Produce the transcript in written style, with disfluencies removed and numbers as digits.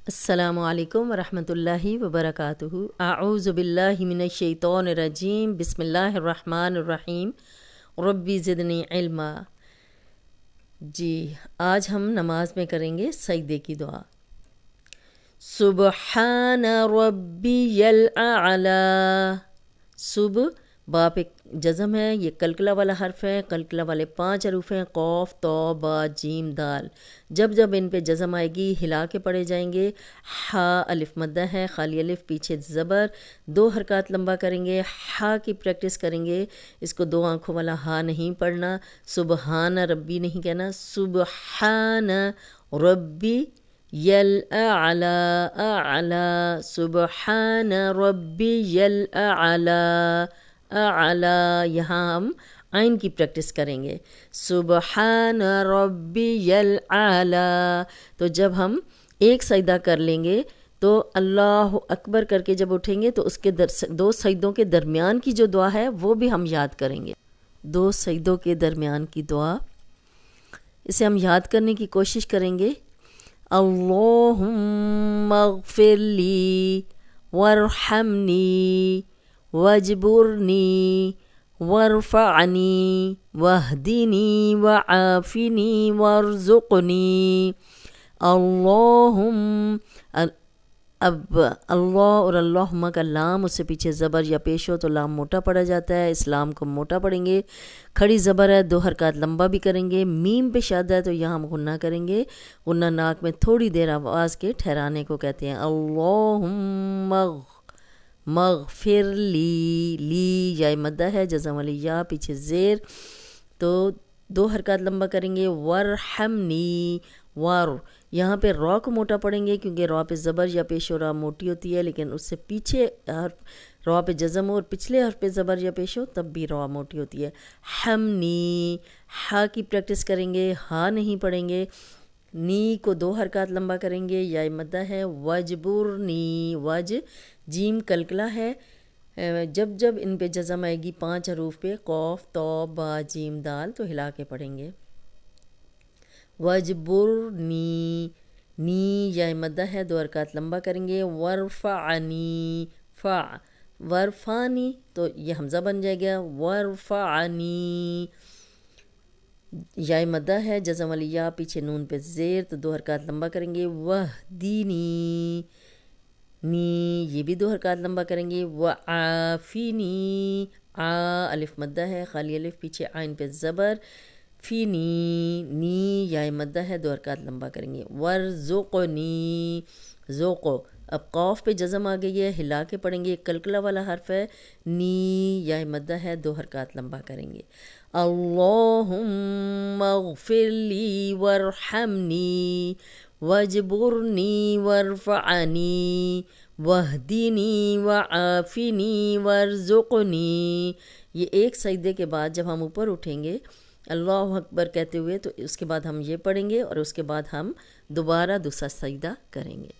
السلام علیکم ورحمۃ اللہ وبرکاتہ۔ اعوذ باللہ من الشیطان الرجیم، بسم اللہ الرحمن الرحیم، ربی زدنی علما۔ جی آج ہم نماز میں کریں گے سجدے کی دعا۔ سبحان ربی الاعلی۔ صبح باپ ایک جزم ہے، یہ قلقلہ والا حرف ہے، قلقلہ والے 5 حروف ہیں، قوف تو با جیم دال۔ جب جب ان پہ جزم آئے گی ہلا کے پڑھے جائیں گے۔ ہا الف مدہ ہے، خالی الف پیچھے زبر، 2 حرکات لمبا کریں گے۔ ہا کی پریکٹس کریں گے، اس کو 2 آنکھوں والا ہا نہیں پڑھنا، سبحان ربی نہیں کہنا، سبحان ربی الاعلی اعلی، سبحان ربی الاعلی اعلی۔ یہاں ہم عین کی پریکٹس کریں گے، سبحان ربی الاعلی۔ تو جب ہم ایک سجدہ کر لیں گے تو اللہ اکبر کر کے جب اٹھیں گے تو اس کے 2 سجدوں کے درمیان کی جو دعا ہے وہ بھی ہم یاد کریں گے۔ 2 سجدوں کے درمیان کی دعا، اسے ہم یاد کرنے کی کوشش کریں گے۔ اللہم اغفر لی وارحمنی واجبرنی وارفعنی واہدنی وعافنی وارزقنی۔ اللہم، اب اللہ اور اللہم کا لام اس سے پیچھے زبر یا پیش ہو تو لام موٹا پڑا جاتا ہے، اس لام کو موٹا پڑھیں گے۔ کھڑی زبر ہے، 2 حرکات لمبا بھی کریں گے۔ میم پہ شاد ہے تو یہاں ہم غنہ کریں گے، غنہ ناک میں تھوڑی دیر آواز کے ٹھہرانے کو کہتے ہیں۔ اللہم مغفر لی، لی یا مدہ ہے، جزم والی یا پیچھے زیر، تو 2 حرکات لمبا کریں گے۔ ورحمنی، وار یہاں پہ را کو موٹا پڑھیں گے کیونکہ را پہ زبر یا پیش و را موٹی ہوتی ہے، لیکن اس سے پیچھے حرف را پہ جزم ہو اور پچھلے حرف پہ زبر یا پیش ہو تب بھی را موٹی ہوتی ہے۔ حمنی، ہا کی پریکٹس کریں گے، ہا نہیں پڑھیں گے۔ نی کو 2 حرکات لمبا کریں گے، یا مدہ ہے۔ وجبرنی، وج جیم قلقلہ ہے، جب جب ان پہ جزم آئے گی 5 حروف پہ، قوف تو با جیم دال، تو ہلا کے پڑھیں گے۔ وجبرنی، نی یا مدہ ہے، 2 حرکات لمبا کریں گے۔ ورفعنی، فا ورفانی تو یہ حمزہ بن جائے گا، ورفعنی یا مدہ ہے، جزم والی یا پیچھے نون پہ زیر، تو 2 حرکات لمبا کریں گے۔ وہدینی، نی یہ بھی 2 حرکات لمبا کریں گے۔ وعافینی، آ الف مدہ ہے، خالی الف پیچھے عین پہ زبر، فینی، نی یا مدہ ہے، 2 حرکات لمبا کریں گے۔ ورزقنی، ذوقو، اب قوف پہ جزم آ گئی ہے، ہلا کے پڑھیں گے، قلقلہ والا حرف ہے، نی یا مدہ ہے، 2 حرکات لمبا کریں گے۔ اللہم اغفر لی وارحمنی واجبرنی وارفعنی واہدنی وعافنی وارزقنی۔ یہ ایک سجدے کے بعد جب ہم اوپر اٹھیں گے اللہ اکبر کہتے ہوئے تو اس کے بعد ہم یہ پڑھیں گے اور اس کے بعد ہم دوبارہ دوسرا سجدہ کریں گے۔